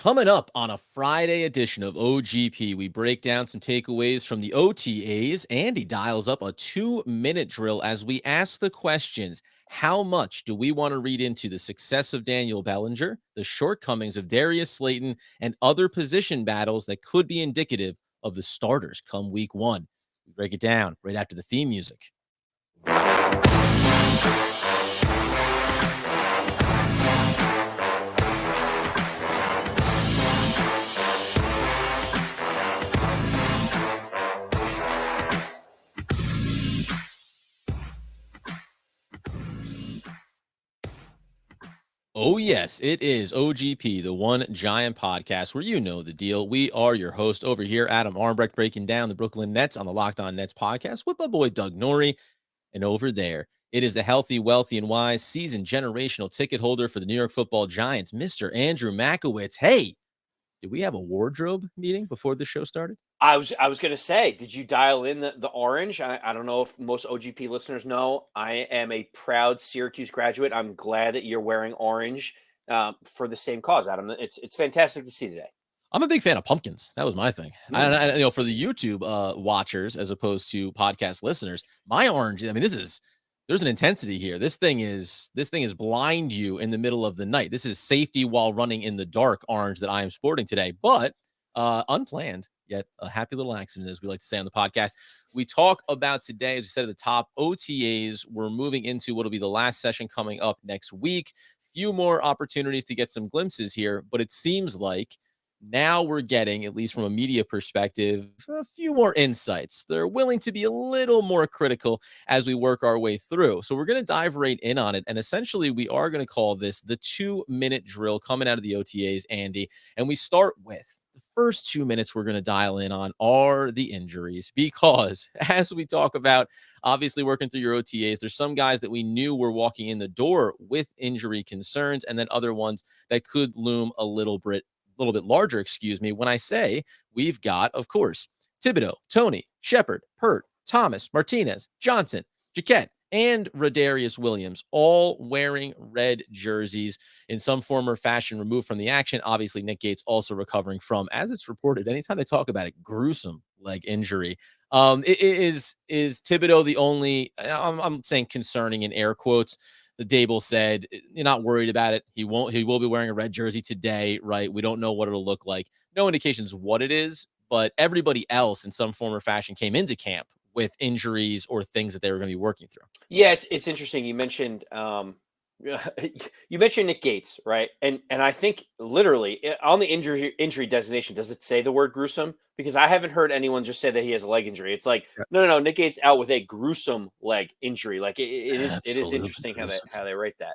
Coming up on a Friday edition of OGP, we break down some takeaways from the OTAs. Andy dials up a 2-minute drill as we ask the questions. How much do we want to read into the success of Daniel Bellinger, the shortcomings of Darius Slayton, and other position battles that could be indicative of the starters come week one? We break it down right after the theme music. Oh, yes, it is OGP, the One Giant podcast, where you know the deal. We are your host over here, Adam Armbrecht, breaking down the Brooklyn Nets on the Locked On Nets podcast with my boy Doug Norrie. And over there, it is the healthy, wealthy, and wise seasoned generational ticket holder for the New York Football Giants, Mr. Andrew Mackiewicz. Hey, did we have a wardrobe meeting before the show started? I was going to say, did you dial in the orange? I don't know if most OGP listeners know. I am a proud Syracuse graduate. I'm glad that you're wearing orange for the same cause, Adam. It's fantastic to see today. I'm a big fan of pumpkins. That was my thing. I for the YouTube watchers as opposed to podcast listeners, my orange. I mean, there's an intensity here. This thing is blind you in the middle of the night. This is safety while running in the dark orange that I am sporting today, but unplanned, yet a happy little accident, as we like to say on the podcast. We talk about today, as we said at the top, OTAs. We're moving into what will be the last session coming up next week. Few more opportunities to get some glimpses here, but it seems like now we're getting, at least from a media perspective, a few more insights. They're willing to be a little more critical as we work our way through. So we're going to dive right in on it. And essentially, we are going to call this the 2-minute drill coming out of the OTAs, Andy. And we start with the first 2 minutes we're going to dial in on are the injuries, because as we talk about obviously working through your OTAs, there's some guys that we knew were walking in the door with injury concerns, and then other ones that could loom a little bit larger, when I say we've got, of course, Thibodeau, Tony, Shepard, Hurt, Thomas, Martinez, Johnson, Jaquette, and Rodarius Williams, all wearing red jerseys in some form or fashion, removed from the action. Obviously, Nick Gates also recovering from, as it's reported, anytime they talk about it, gruesome leg injury. Is Thibodeau the only, I'm saying concerning in air quotes, the Dable said, you're not worried about it. He will be wearing a red jersey today, right? We don't know what it'll look like. No indications what it is, but everybody else in some form or fashion came into camp with injuries or things that they were going to be working through. Yeah, it's interesting. You mentioned Nick Gates, right? And I think literally on the injury designation, does it say the word gruesome? Because I haven't heard anyone just say that he has a leg injury. It's like, no, Nick Gates out with a gruesome leg injury. Like it is interesting how they rate that.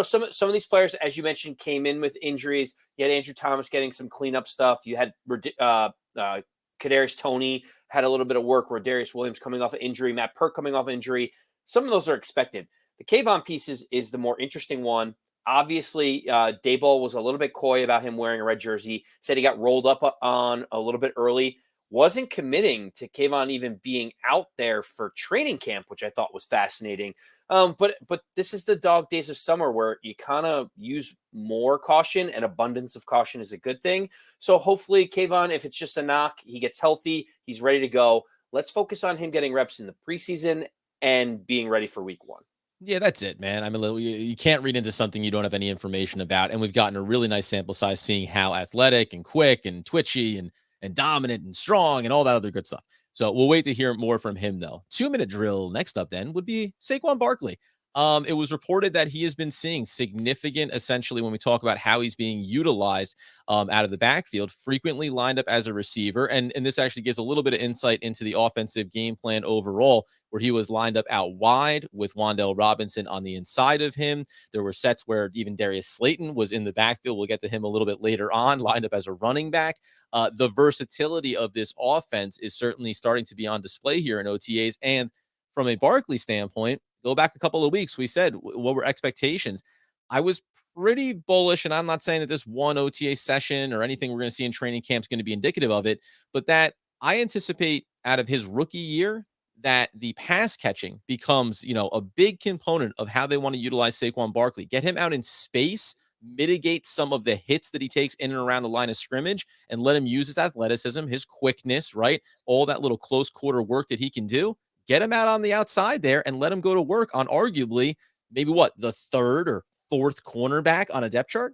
Some of these players, as you mentioned, came in with injuries. You had Andrew Thomas getting some cleanup stuff. You had Kadarius Toney had a little bit of work. Darius Williams coming off an injury. Matt Perk coming off injury. Some of those are expected. The Kayvon piece is the more interesting one. Obviously, Daboll was a little bit coy about him wearing a red jersey, said he got rolled up on a little bit early, wasn't committing to Kayvon even being out there for training camp, which I thought was fascinating. But this is the dog days of summer where you kind of use more caution, and abundance of caution is a good thing. So hopefully Kayvon, if it's just a knock, he gets healthy, he's ready to go. Let's focus on him getting reps in the preseason and being ready for week one. Yeah, that's it, man. I mean, you can't read into something you don't have any information about. And we've gotten a really nice sample size seeing how athletic and quick and twitchy and dominant and strong and all that other good stuff. So we'll wait to hear more from him, though. 2-minute drill next up then would be Saquon Barkley. It was reported that he has been seeing significant, essentially, when we talk about how he's being utilized out of the backfield, frequently lined up as a receiver. And this actually gives a little bit of insight into the offensive game plan overall, where he was lined up out wide with Wan'Dale Robinson on the inside of him. There were sets where even Darius Slayton was in the backfield. We'll get to him a little bit later on, lined up as a running back. The versatility of this offense is certainly starting to be on display here in OTAs. And from a Barkley standpoint, go back a couple of weeks, we said, what were expectations? I was pretty bullish, and I'm not saying that this one OTA session or anything we're going to see in training camp is going to be indicative of it, but that I anticipate out of his rookie year that the pass catching becomes, a big component of how they want to utilize Saquon Barkley. Get him out in space, mitigate some of the hits that he takes in and around the line of scrimmage, and let him use his athleticism, his quickness, right? All that little close quarter work that he can do. Get him out on the outside there and let him go to work on arguably maybe the third or fourth cornerback on a depth chart.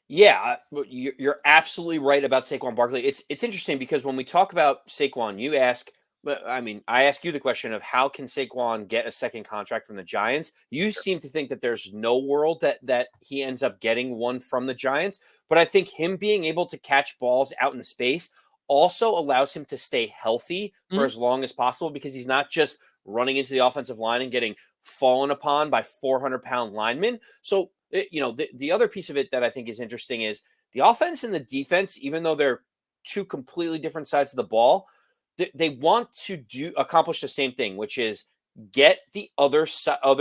Yeah, you're absolutely right about Saquon Barkley. It's interesting because when we talk about Saquon, I ask you the question of how can Saquon get a second contract from the Giants? You seem to think that there's no world that he ends up getting one from the Giants, but I think him being able to catch balls out in space also allows him to stay healthy for as long as possible because he's not just running into the offensive line and getting fallen upon by 400-pound linemen. So the other piece of it that I think is interesting is the offense and the defense, even though they're two completely different sides of the ball, they want to accomplish the same thing, which is get the other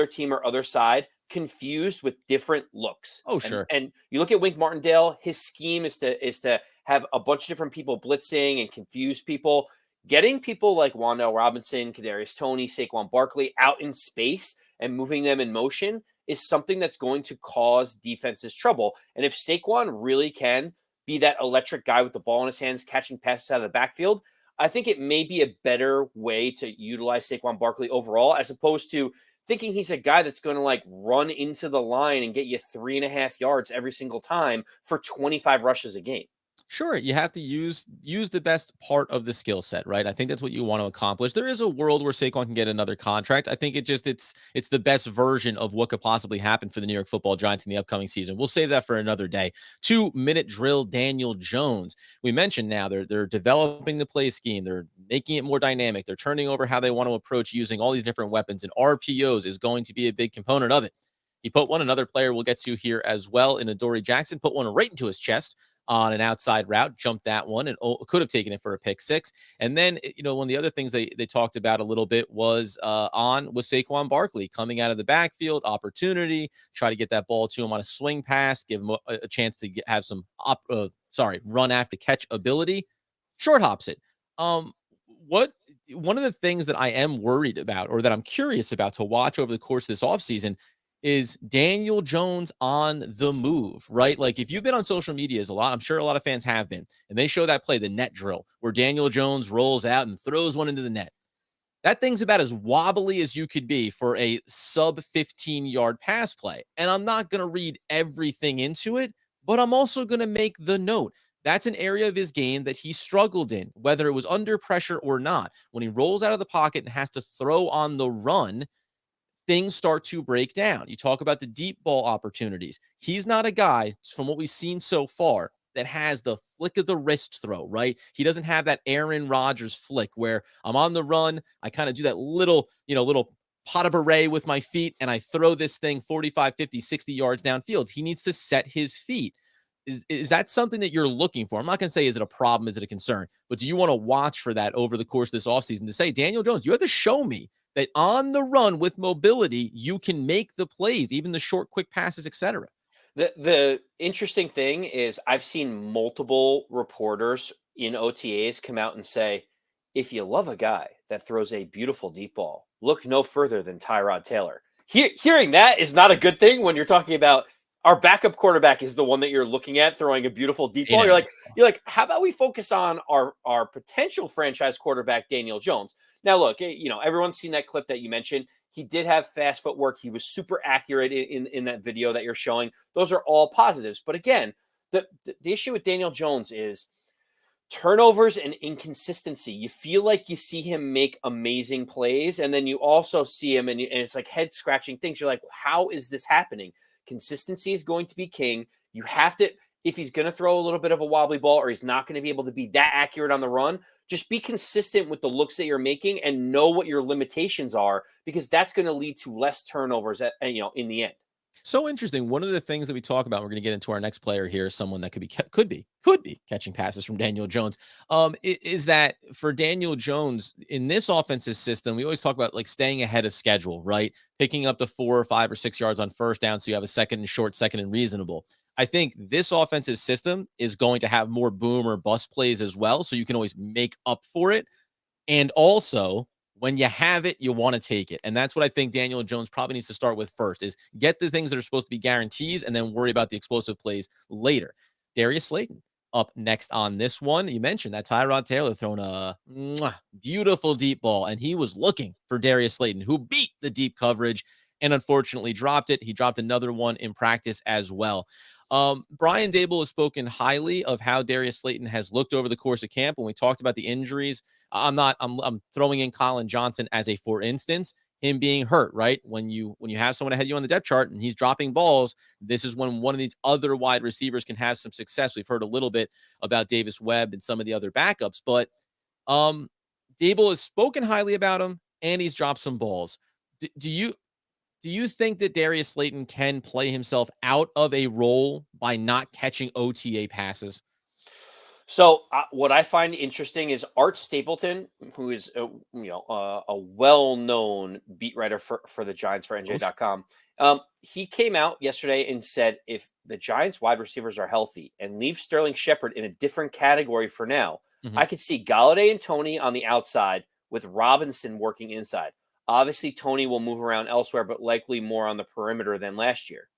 team or other side confused with different looks. Oh, sure. And you look at Wink Martindale, his scheme is to have a bunch of different people blitzing and confuse people. Getting people like Wan'Dale Robinson, Kadarius Toney, Saquon Barkley out in space and moving them in motion is something that's going to cause defenses trouble. And if Saquon really can be that electric guy with the ball in his hands, catching passes out of the backfield, I think it may be a better way to utilize Saquon Barkley overall, as opposed to thinking he's a guy that's going to run into the line and get you 3.5 yards every single time for 25 rushes a game. Sure, you have to use the best part of the skill set, right? I think that's what you want to accomplish. There is a world where Saquon can get another contract. I think it's the best version of what could possibly happen for the New York Football Giants in the upcoming season. We'll save that for another day. 2-minute drill Daniel Jones. We mentioned now they're developing the play scheme. They're making it more dynamic. They're turning over how they want to approach using all these different weapons, and RPOs is going to be a big component of it. He put one, another player we'll get to here as well, in Adoree Jackson, put one right into his chest on an outside route, jumped that one, and could have taken it for a pick six. And then, one of the other things they talked about a little bit was Saquon Barkley coming out of the backfield, opportunity, try to get that ball to him on a swing pass, give him a chance to have some run after catch ability, short hops it. One of the things that I am worried about, or that I'm curious about to watch over the course of this offseason, is Daniel Jones on the move, right? Like, if you've been on social media I'm sure a lot of fans have been, and they show that play, the net drill, where Daniel Jones rolls out and throws one into the net. That thing's about as wobbly as you could be for a sub 15-yard pass play. And I'm not going to read everything into it, but I'm also going to make the note. That's an area of his game that he struggled in, whether it was under pressure or not. When he rolls out of the pocket and has to throw on the run, things start to break down. You talk about the deep ball opportunities. He's not a guy, from what we've seen so far, that has the flick of the wrist throw, right? He doesn't have that Aaron Rodgers flick where I'm on the run, I kind of do that little pot of beret with my feet, and I throw this thing 45, 50, 60 yards downfield. He needs to set his feet. Is that something that you're looking for? I'm not going to say, is it a problem? Is it a concern? But do you want to watch for that over the course of this offseason to say, Daniel Jones, you have to show me that on the run with mobility, you can make the plays, even the short, quick passes, etc. The interesting thing is I've seen multiple reporters in OTAs come out and say, if you love a guy that throws a beautiful deep ball, look no further than Tyrod Taylor. Hearing that is not a good thing when you're talking about our backup quarterback is the one that you're looking at throwing a beautiful deep ball. You're like, how about we focus on our potential franchise quarterback, Daniel Jones? Now, look, everyone's seen that clip that you mentioned. He did have fast footwork. He was super accurate in that video that you're showing. Those are all positives. But again, the issue with Daniel Jones is turnovers and inconsistency. You feel like you see him make amazing plays, and then you also see him, and it's like head scratching things. You're like, how is this happening? Consistency is going to be king. You have to, if he's going to throw a little bit of a wobbly ball or he's not going to be able to be that accurate on the run, just be consistent with the looks that you're making and know what your limitations are, because that's going to lead to less turnovers in the end. So interesting. One of the things that we talk about, we're going to get into our next player here, someone that could be catching passes from Daniel Jones. Is that for Daniel Jones in this offensive system, we always talk about staying ahead of schedule, right? Picking up the 4 or 5 or 6 yards on first down, so you have a second and short, second and reasonable. I think this offensive system is going to have more boom or bust plays as well, so you can always make up for it. And also, When you have it, you want to take it. And that's what I think Daniel Jones probably needs to start with first, is get the things that are supposed to be guarantees and then worry about the explosive plays later. Darius Slayton up next on this one. You mentioned that Tyrod Taylor thrown a beautiful deep ball, and he was looking for Darius Slayton, who beat the deep coverage and unfortunately dropped it. He dropped another one in practice as well. Brian Dable has spoken highly of how Darius Slayton has looked over the course of camp. When we talked about the injuries, I'm throwing in Colin Johnson as a for instance, him being hurt, right? When you have someone ahead of you on the depth chart and he's dropping balls, this is when one of these other wide receivers can have some success. We've heard a little bit about Davis Webb and some of the other backups, but Dable has spoken highly about him and he's dropped some balls. Do you think that Darius Slayton can play himself out of a role by not catching OTA passes? So what I find interesting is Art Stapleton, who is a well-known beat writer for the Giants for NJ.com. He came out yesterday and said if the Giants wide receivers are healthy and leave Sterling Shepard in a different category for now, I could see Galladay and Toney on the outside with Robinson working inside. Obviously, Toney will move around elsewhere, but likely more on the perimeter than last year.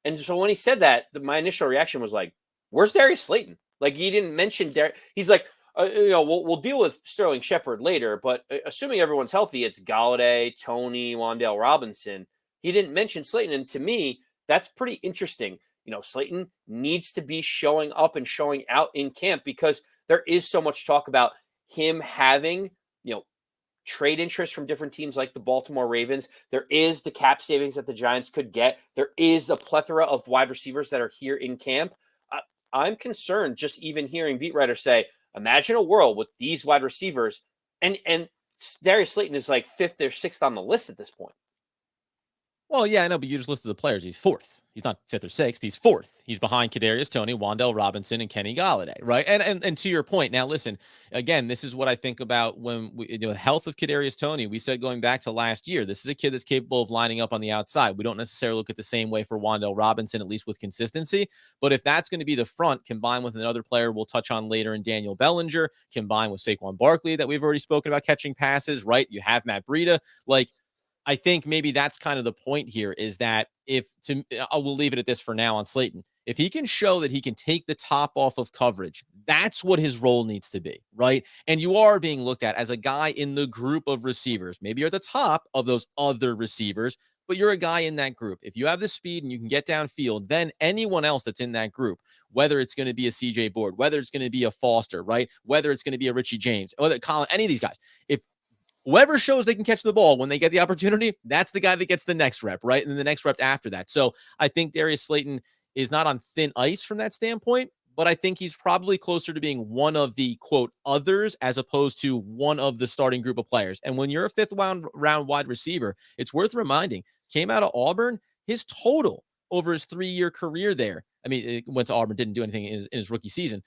And so when he said that, my initial reaction was like, where's Darius Slayton? Like, he didn't mention Darius. He's like, we'll deal with Sterling Shepard later, but assuming everyone's healthy, it's Galladay, Toney, Wan'Dale Robinson. He didn't mention Slayton. And to me, that's pretty interesting. Slayton needs to be showing up and showing out in camp because there is so much talk about him having, trade interest from different teams like the Baltimore Ravens. There is the cap savings that the Giants could get. There is a plethora of wide receivers that are here in camp. I'm concerned just even hearing beat writers say, imagine a world with these wide receivers and Darius Slayton is like 5th or 6th on the list at this point. Well, yeah, I know, but you just listed the players. He's 4th. He's not 5th or 6th. He's 4th. He's behind Kadarius Toney, Wan'Dale Robinson, and Kenny Galladay, right? And to your point, now listen, again, this is what I think about when the health of Kadarius Toney. We said going back to last year, this is a kid that's capable of lining up on the outside. We don't necessarily look at the same way for Wan'Dale Robinson, at least with consistency. But if that's going to be the front, combined with another player we'll touch on later in Daniel Bellinger, combined with Saquon Barkley that we've already spoken about catching passes, right? You have Matt Breida, I think maybe that's kind of the point here is that I will leave it at this for now on Slayton. If he can show that he can take the top off of coverage, that's what his role needs to be, right? And you are being looked at as a guy in the group of receivers. Maybe you're at the top of those other receivers, but you're a guy in that group. If you have the speed and you can get downfield, then anyone else that's in that group, whether it's going to be a CJ Board, whether it's going to be a Foster, right? Whether it's going to be a Richie James, whether Colin, any of these guys, if whoever shows they can catch the ball when they get the opportunity, that's the guy that gets the next rep, right? And then the next rep after that. So I think Darius Slayton is not on thin ice from that standpoint, but I think he's probably closer to being one of the, quote, others as opposed to one of the starting group of players. And when you're a 5th round wide receiver, it's worth reminding, came out of Auburn, his total over his 3-year career there. I mean, it went to Auburn, didn't do anything in his rookie season.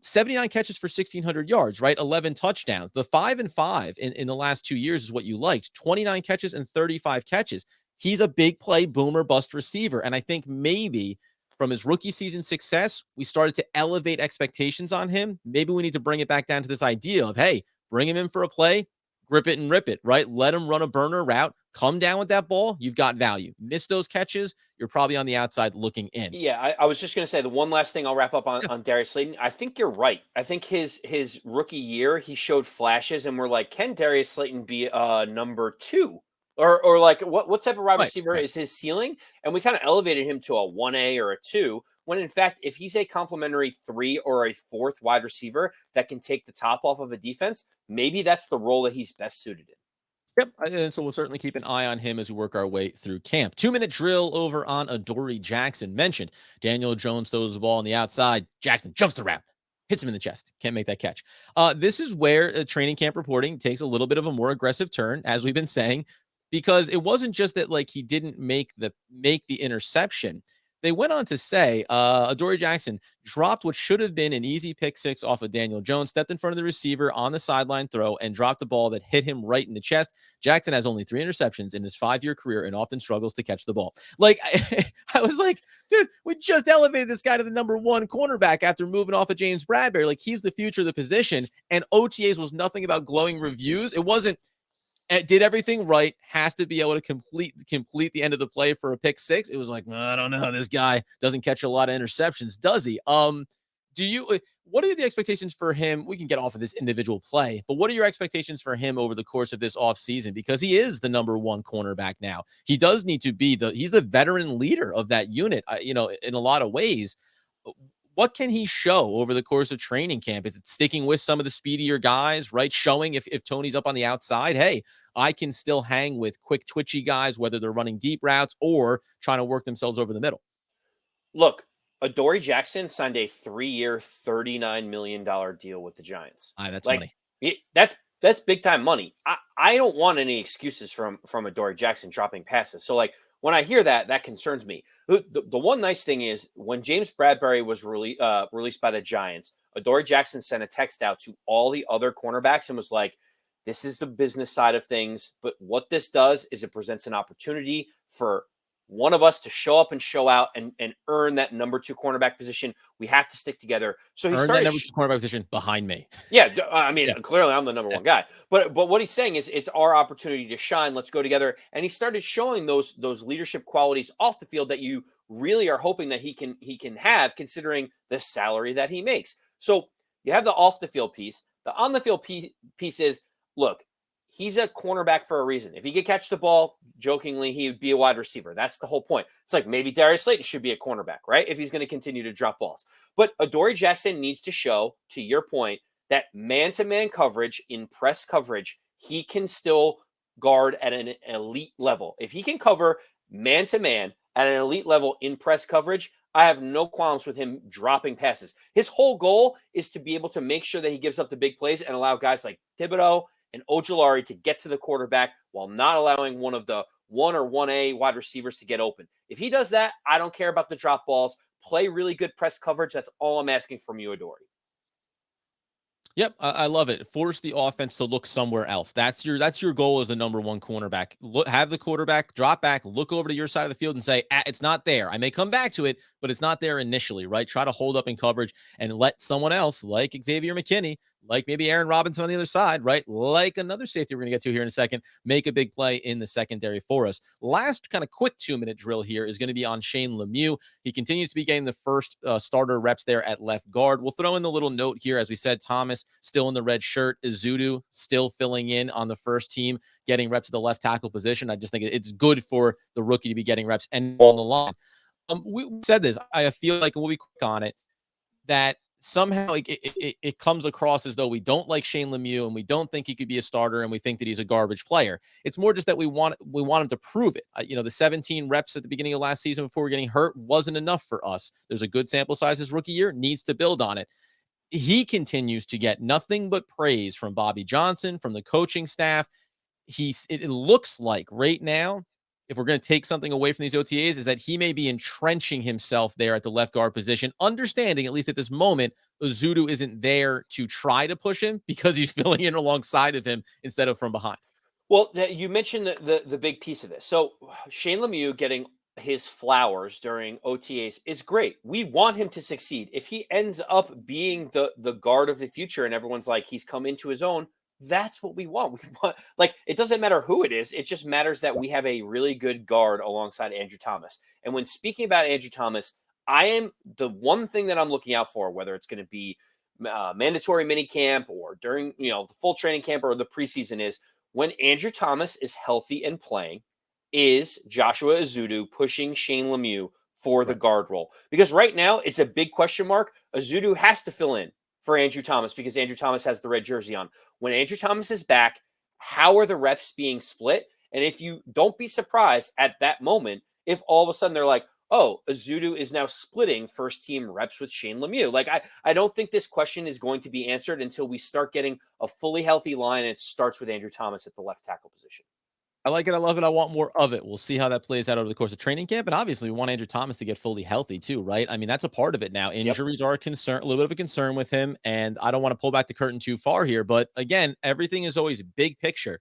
79 catches for 1,600 yards, right? 11 touchdowns. The 5 and 5 in the last 2 years is what you liked. 29 catches and 35 catches. He's a big play boomer bust receiver. And I think maybe from his rookie season success, we started to elevate expectations on him. Maybe we need to bring it back down to this idea of, hey, bring him in for a play, grip it and rip it, right? Let him run a burner route. Come down with that ball. You've got value. Miss those catches. You're probably on the outside looking in. Yeah, I was just going to say the one last thing I'll wrap up on Darius Slayton. I think you're right. I think his rookie year, he showed flashes and we're like, can Darius Slayton be number 2? Or like what type of wide receiver is his ceiling? And we kind of elevated him to a 1A or a 2, when in fact, if he's a complimentary 3 or a 4th wide receiver that can take the top off of a defense, maybe that's the role that he's best suited in. Yep, and so we'll certainly keep an eye on him as we work our way through camp. 2-minute drill over on Adoree Jackson. Mentioned Daniel Jones throws the ball on the outside. Jackson jumps the route, hits him in the chest. Can't make that catch. This is where training camp reporting takes a little bit of a more aggressive turn, as we've been saying, because it wasn't just that he didn't make the interception. They went on to say Adoree Jackson dropped what should have been an easy pick 6 off of Daniel Jones, stepped in front of the receiver on the sideline throw, and dropped a ball that hit him right in the chest. Jackson has only 3 interceptions in his 5-year career and often struggles to catch the ball. I was like, dude, we just elevated this guy to the number 1 cornerback after moving off of James Bradbury. He's the future of the position, and OTAs was nothing about glowing reviews. It wasn't, did everything right, has to be able to complete the end of the play for a pick six. It was like, I don't know, this guy doesn't catch a lot of interceptions, does he? Do you what are the expectations for him? We can get off of this individual play, but what are your expectations for him over the course of this offseason? Because he is the number one cornerback now. He does need to be he's the veteran leader of that unit, in a lot of ways. What can he show over the course of training camp? Is it sticking with some of the speedier guys, right? Showing if Tony's up on the outside, hey, I can still hang with quick, twitchy guys, whether they're running deep routes or trying to work themselves over the middle. Look, Adoree Jackson signed a 3-year, $39 million deal with the Giants. That's money. That's big time money. I don't want any excuses from Adoree Jackson dropping passes. So when I hear that concerns me. The one nice thing is when James Bradbury was released by the Giants, Adoree Jackson sent a text out to all the other cornerbacks and was like, this is the business side of things, but what this does is it presents an opportunity for one of us to show up and show out and earn that number 2 cornerback position. We have to stick together. So he started that number 2 cornerback position behind me. Yeah, I mean, clearly I'm the number 1 guy. But what he's saying is it's our opportunity to shine. Let's go together. And he started showing those leadership qualities off the field that you really are hoping that he can have, considering the salary that he makes. So you have the off the field piece. The on the field piece is, look, he's a cornerback for a reason. If he could catch the ball, jokingly, he would be a wide receiver. That's the whole point. It's like maybe Darius Slayton should be a cornerback, right? If he's going to continue to drop balls. But Adoree Jackson needs to show, to your point, that man-to-man coverage in press coverage, he can still guard at an elite level. If he can cover man-to-man at an elite level in press coverage, I have no qualms with him dropping passes. His whole goal is to be able to make sure that he gives up the big plays and allow guys like Thibodeau and Ojulari to get to the quarterback while not allowing one of the 1 or 1A wide receivers to get open. If he does that, I don't care about the drop balls. Play really good press coverage. That's all I'm asking from you, Adoree. Yep, I love it. Force the offense to look somewhere else. That's your goal as the number 1 cornerback. Have the quarterback drop back, look over to your side of the field and say, it's not there. I may come back to it, but it's not there initially, right? Try to hold up in coverage and let someone else, like Xavier McKinney, like maybe Aaron Robinson on the other side, right? Like another safety we're going to get to here in a second, make a big play in the secondary for us. Last kind of quick 2-minute drill here is going to be on Shane Lemieux. He continues to be getting the first starter reps there at left guard. We'll throw in the little note here. As we said, Thomas still in the red shirt. Ezeudu still filling in on the first team, getting reps at the left tackle position. I just think it's good for the rookie to be getting reps and on the line. We said this. I feel like, and we'll be quick on it, that somehow it comes across as though we don't like Shane Lemieux and we don't think he could be a starter and we think that he's a garbage player. It's more just that we want him to prove it. The 17 reps at the beginning of last season before getting hurt wasn't enough for us. There's a good sample size his rookie year, needs to build on it. He continues to get nothing but praise from Bobby Johnson, from the coaching staff. It looks like right now, if we're going to take something away from these OTAs, is that he may be entrenching himself there at the left guard position, understanding, at least at this moment, Ezeudu isn't there to try to push him because he's filling in alongside of him instead of from behind. Well, you mentioned the big piece of this. So Shane Lemieux getting his flowers during OTAs is great. We want him to succeed. If he ends up being the guard of the future and everyone's like, he's come into his own, that's what we want. We want, it doesn't matter who it is. It just matters that we have a really good guard alongside Andrew Thomas. And when speaking about Andrew Thomas, I am the one thing that I'm looking out for, whether it's going to be mandatory minicamp or during, the full training camp or the preseason, is when Andrew Thomas is healthy and playing, is Joshua Ezeudu pushing Shane Lemieux for the guard role? Because right now it's a big question mark. Ezeudu has to fill in for Andrew Thomas because Andrew Thomas has the red jersey on. When Andrew Thomas is back, how are the reps being split? And if you don't be surprised at that moment, if all of a sudden they're like, oh, Ezeudu is now splitting first team reps with Shane Lemieux. I don't think this question is going to be answered until we start getting a fully healthy line. And it starts with Andrew Thomas at the left tackle position. I like it. I love it. I want more of it. We'll see how that plays out over the course of training camp. And obviously, we want Andrew Thomas to get fully healthy too, right? I mean, that's a part of it now. Injuries are a concern, a little bit of a concern with him. And I don't want to pull back the curtain too far here. But again, everything is always big picture.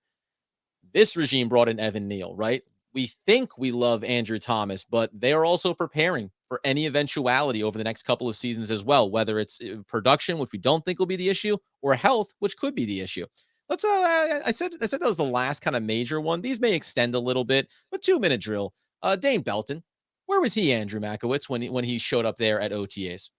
This regime brought in Evan Neal, right? We think we love Andrew Thomas, but they are also preparing for any eventuality over the next couple of seasons as well, whether it's production, which we don't think will be the issue, or health, which could be the issue. Let's I said that was the last kind of major one. These may extend a little bit, but 2-minute drill. Dane Belton. Where was he, Andrew Mackiewicz, when he showed up there at OTAs?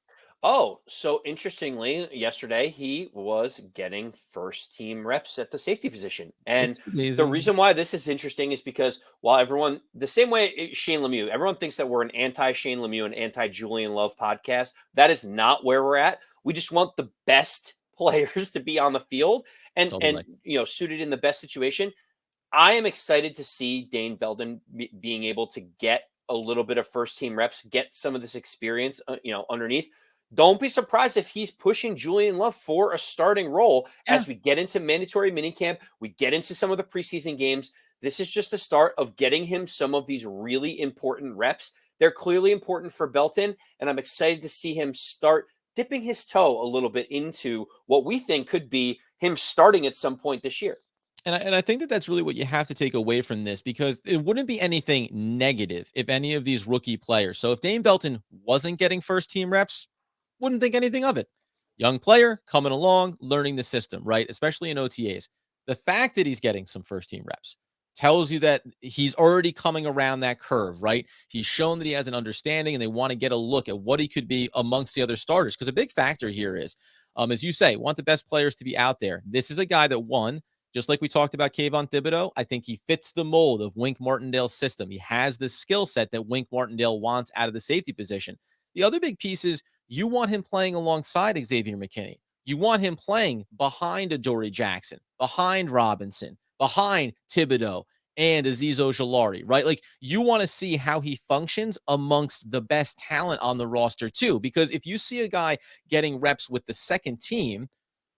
Oh, so interestingly, yesterday he was getting first team reps at the safety position. And Oopsie the daisy. reason why this is interesting is because while everyone, the same way Shane Lemieux, everyone thinks that we're an anti Shane Lemieux and anti Julian Love podcast. That is not where we're at. We just want the best players to be on the field and Totally. suited in the best situation. I am excited to see Dane Belton being able to get a little bit of first team reps, get some of this experience, underneath. Don't be surprised if he's pushing Julian Love for a starting role Yeah. as we get into mandatory minicamp, we get into some of the preseason games. This is just the start of getting him some of these really important reps. They're clearly important for Belton, and I'm excited to see him start dipping his toe a little bit into what we think could be him starting at some point this year. And I think that that's really what you have to take away from this, because it wouldn't be anything negative if any of these rookie players. So if Dane Belton wasn't getting first team reps, wouldn't think anything of it. Young player coming along, learning the system, right? Especially in OTAs. The fact that he's getting some first team reps tells you that he's already coming around that curve, right? He's shown that he has an understanding, and they want to get a look at what he could be amongst the other starters. Because a big factor here is, as you say, want the best players to be out there. This is a guy that won. Just like we talked about Kayvon Thibodeaux, I think he fits the mold of Wink Martindale's system. He has the skill set that Wink Martindale wants out of the safety position. The other big piece is you want him playing alongside Xavier McKinney. You want him playing behind Adoree Jackson, behind Robinson, behind Thibodeaux and Azeez Ojulari, right? Like, you want to see how he functions amongst the best talent on the roster too. Because if you see a guy getting reps with the second team,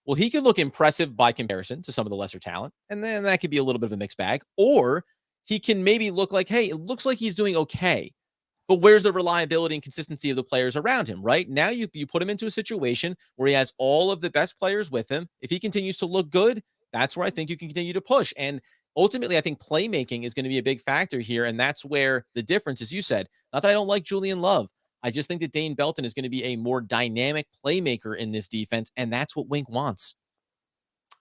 well, he could look impressive by comparison to some of the lesser talent, and then that could be a little bit of a mixed bag. Or he can maybe look like, hey, it looks like he's doing okay, but where's the reliability and consistency of the players around him, right? Now you put him into a situation where he has all of the best players with him. If he continues to look good, that's where I think you can continue to push. And ultimately, I think playmaking is going to be a big factor here. And that's where the difference, as you said, not that I don't like Julian Love. I just think that Dane Belton is going to be a more dynamic playmaker in this defense. And that's what Wink wants.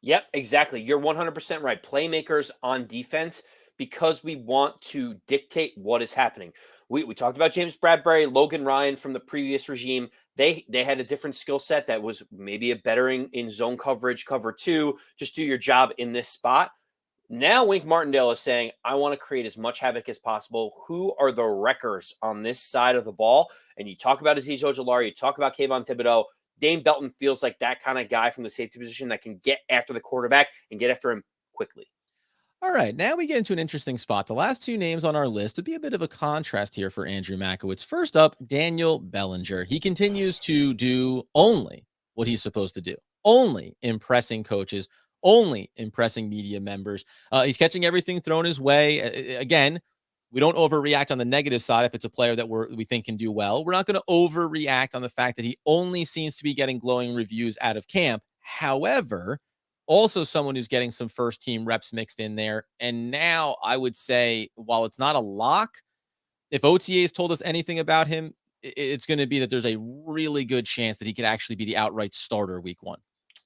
Yep, exactly. You're 100% right. Playmakers on defense, because we want to dictate what is happening. We talked about James Bradbury, Logan Ryan from the previous regime. They had a different skill set that was maybe a bettering in zone coverage, cover two, just do your job in this spot. Now Wink Martindale is saying, I want to create as much havoc as possible. Who are the wreckers on this side of the ball? And you talk about Azeez Ojulari, you talk about Kayvon Thibodeaux. Dane Belton feels like that kind of guy from the safety position that can get after the quarterback and get after him quickly. All right, now we get into an interesting spot. The last two names on our list would be a bit of a contrast here for Andrew Mackiewicz. First up, Daniel Bellinger. He continues to do only what he's supposed to do, only impressing coaches, only impressing media members. He's catching everything thrown his way. Again, we don't overreact on the negative side if it's a player that we think can do well. We're not going to overreact on the fact that he only seems to be getting glowing reviews out of camp. However, also someone who's getting some first team reps mixed in there. And now I would say, while it's not a lock, if OTAs told us anything about him, it's going to be that there's a really good chance that he could actually be the outright starter week one.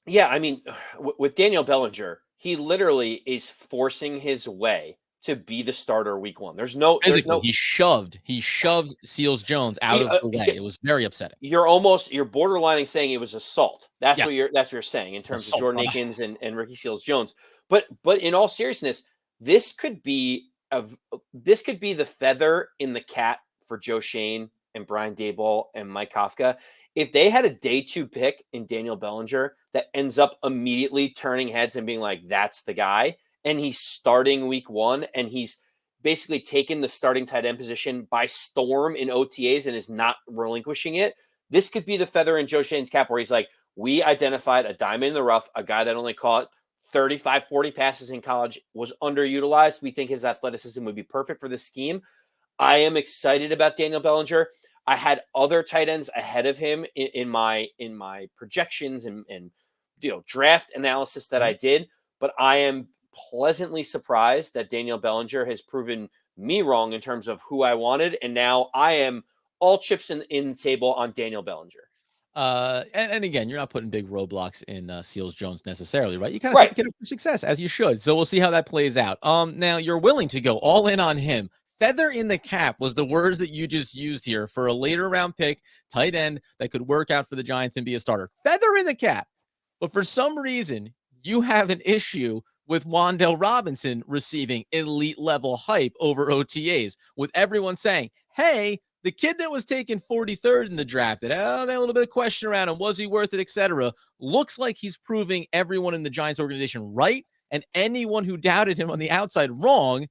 Yeah, I mean, with Daniel Bellinger, he literally is forcing his way to be the starter week one. Physically, he shoved Seals Jones out of the way. It was very upsetting. You're borderlining saying it was assault. That's Yes. what you're saying in terms assault, of Jordan brother. Akins and Ricky Seals Jones. But in all seriousness, this could be the feather in the cap for Joe Shane and Brian Daboll and Mike Kafka. If they had a day 2 pick in Daniel Bellinger that ends up immediately turning heads and being like, that's the guy, and he's starting week one, and he's basically taken the starting tight end position by storm in OTAs and is not relinquishing it, this could be the feather in Joe Shane's cap where he's like, we identified a diamond in the rough, a guy that only caught 35, 40 passes in college, was underutilized. We think his athleticism would be perfect for this scheme. I am excited about Daniel Bellinger. I had other tight ends ahead of him in my projections and draft analysis that I did, but I am pleasantly surprised that Daniel Bellinger has proven me wrong in terms of who I wanted, and now I am all chips in the table on Daniel Bellinger. And again, you're not putting big roadblocks in Seals Jones necessarily, right? You kind of set Right. the kid up for success, as you should. So we'll see how that plays out. Now you're willing to go all in on him. Feather in the cap was the words that you just used here for a later round pick, tight end that could work out for the Giants and be a starter. Feather in the cap. But for some reason, you have an issue with Wan'Dale Robinson receiving elite level hype over OTAs, with everyone saying, hey, the kid that was taken 43rd in the draft, that a little bit of question around him, was he worth it, etc., looks like he's proving everyone in the Giants organization right and anyone who doubted him on the outside wrong,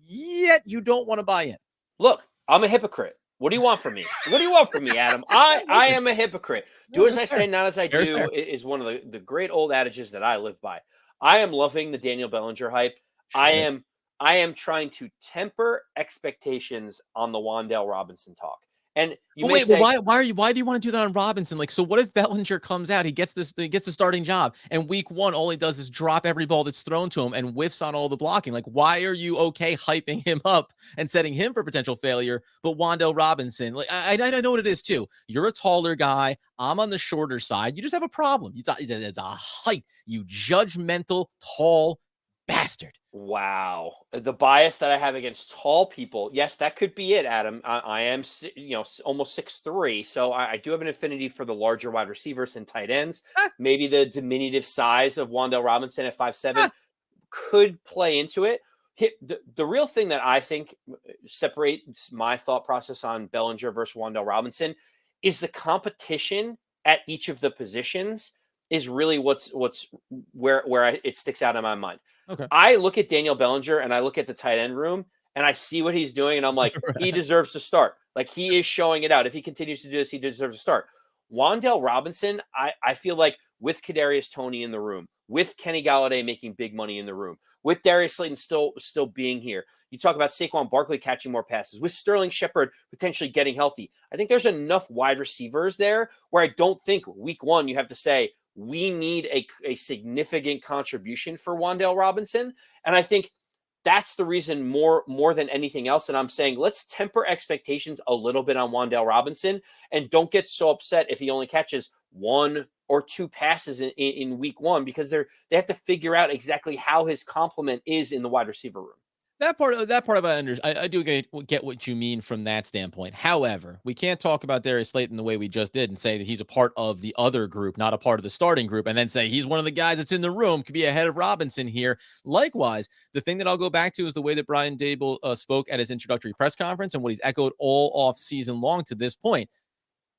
yet you don't want to buy in. Look, I'm a hypocrite. What do you want from me? What do you want from me, Adam? I am a hypocrite. Do as I say, not as I do is one of the great old adages that I live by. I am loving the Daniel Bellinger hype. Sure. I am trying to temper expectations on the Wan'Dale Robinson talk. And you may say, why do you want to do that on Robinson? Like, so what if Bellinger comes out, he gets the starting job, and week one, all he does is drop every ball that's thrown to him and whiffs on all the blocking? Like, why are you okay hyping him up and setting him for potential failure? But Wan'Dale Robinson, like, I know what it is too. You're a taller guy. I'm on the shorter side. You just have a problem. It's a height. You judgmental, tall bastard. Wow. The bias that I have against tall people. Yes, that could be it, Adam. I am, almost 6'3", so I do have an affinity for the larger wide receivers and tight ends. Maybe the diminutive size of Wan'Dale Robinson at 5'7" could play into it. The real thing that I think separates my thought process on Bellinger versus Wan'Dale Robinson is the competition at each of the positions is really where it sticks out in my mind. Okay. I look at Daniel Bellinger and I look at the tight end room and I see what he's doing and I'm like, he deserves to start. Like, he is showing it out. If he continues to do this, he deserves to start. Wan'Dale Robinson, I feel like with Kadarius Toney in the room, with Kenny Golladay making big money in the room, with Darius Slayton still being here. You talk about Saquon Barkley catching more passes, with Sterling Shepard potentially getting healthy. I think there's enough wide receivers there where I don't think week one you have to say, we need a significant contribution for Wan'Dale Robinson. And I think that's the reason more than anything else that I'm saying, let's temper expectations a little bit on Wan'Dale Robinson and don't get so upset if he only catches one or two passes in week one, because they have to figure out exactly how his complement is in the wide receiver room. That part of I do get what you mean from that standpoint. However, we can't talk about Darius Slayton the way we just did and say that he's a part of the other group, not a part of the starting group, and then say he's one of the guys that's in the room, could be ahead of Robinson here. Likewise, the thing that I'll go back to is the way that Brian Daboll spoke at his introductory press conference and what he's echoed all off season long to this point.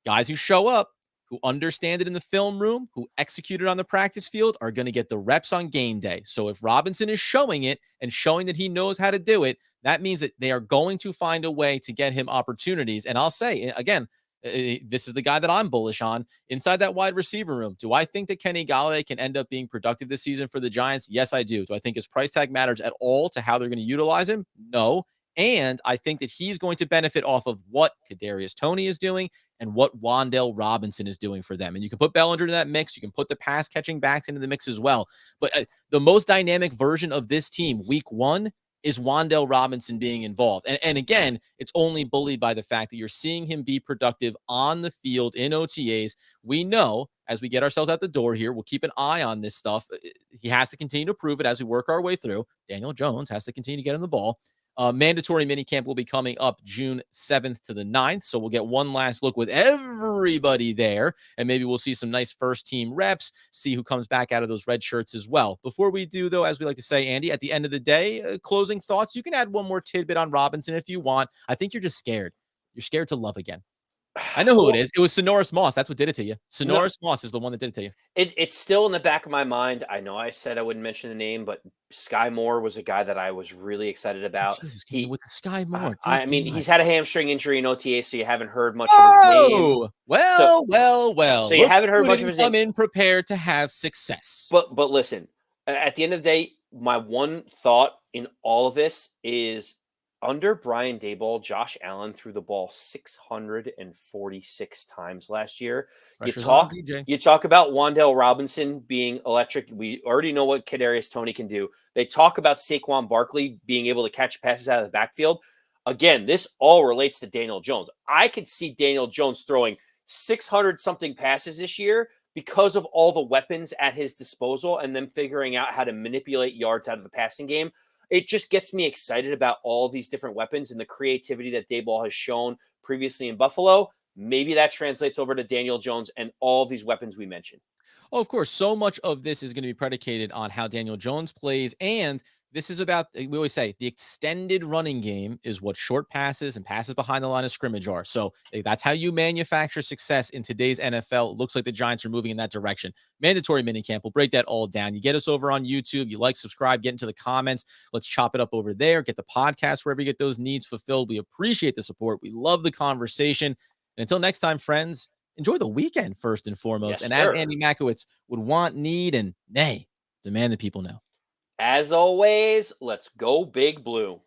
Guys who show up, who understand it in the film room, who execute it on the practice field, are going to get the reps on game day. So if Robinson is showing it and showing that he knows how to do it, that means that they are going to find a way to get him opportunities. And I'll say, again, this is the guy that I'm bullish on inside that wide receiver room. Do I think that Kenny Golladay can end up being productive this season for the Giants? Yes, I do. Do I think his price tag matters at all to how they're going to utilize him? No. And I think that he's going to benefit off of what Kadarius Toney is doing and what Wan'Dale Robinson is doing for them. And you can put Bellinger in that mix. You can put the pass catching backs into the mix as well. But the most dynamic version of this team week one is Wan'Dale Robinson being involved. And again, it's only bullied by the fact that you're seeing him be productive on the field in OTAs. We know as we get ourselves out the door here, we'll keep an eye on this stuff. He has to continue to prove it as we work our way through. Daniel Jones has to continue to get in the ball. Mandatory minicamp will be coming up June 7th to the 9th. So we'll get one last look with everybody there. And maybe we'll see some nice first team reps, see who comes back out of those red shirts as well. Before we do, though, as we like to say, Andy, at the end of the day, closing thoughts, you can add one more tidbit on Robinson if you want. I think you're just scared. You're scared to love again. I know who it is. It was Sonoris Moss. That's what did it to you. Sonoris Moss is the one that did it to you. It's still in the back of my mind. I know I said I wouldn't mention the name, but Sky Moore was a guy that I was really excited about. Jesus, with Sky Moore. I mean, he's had a hamstring injury in OTA, so you haven't heard much of his name. Well. So you haven't heard much of his name. Come in prepared to have success. But listen, at the end of the day, my one thought in all of this is, under Brian Daboll, Josh Allen threw the ball 646 times last year. You talk about Wan'Dale Robinson being electric. We already know what Kadarius Toney can do. They talk about Saquon Barkley being able to catch passes out of the backfield. Again, this all relates to Daniel Jones. I could see Daniel Jones throwing 600 something passes this year because of all the weapons at his disposal and then figuring out how to manipulate yards out of the passing game. It just gets me excited about all these different weapons and the creativity that Daboll has shown previously in Buffalo. Maybe that translates over to Daniel Jones and all these weapons we mentioned. Oh, of course, so much of this is going to be predicated on how Daniel Jones plays. And this is about, we always say, the extended running game is what short passes and passes behind the line of scrimmage are. So that's how you manufacture success in today's NFL. It looks like the Giants are moving in that direction. Mandatory minicamp. We'll break that all down. You get us over on YouTube. You like, subscribe, get into the comments. Let's chop it up over there. Get the podcast wherever you get those needs fulfilled. We appreciate the support. We love the conversation. And until next time, friends, enjoy the weekend first and foremost. Yes, and sir. as Andy Mackiewicz would want, need, and nay, demand that people know. As always, let's go Big Blue.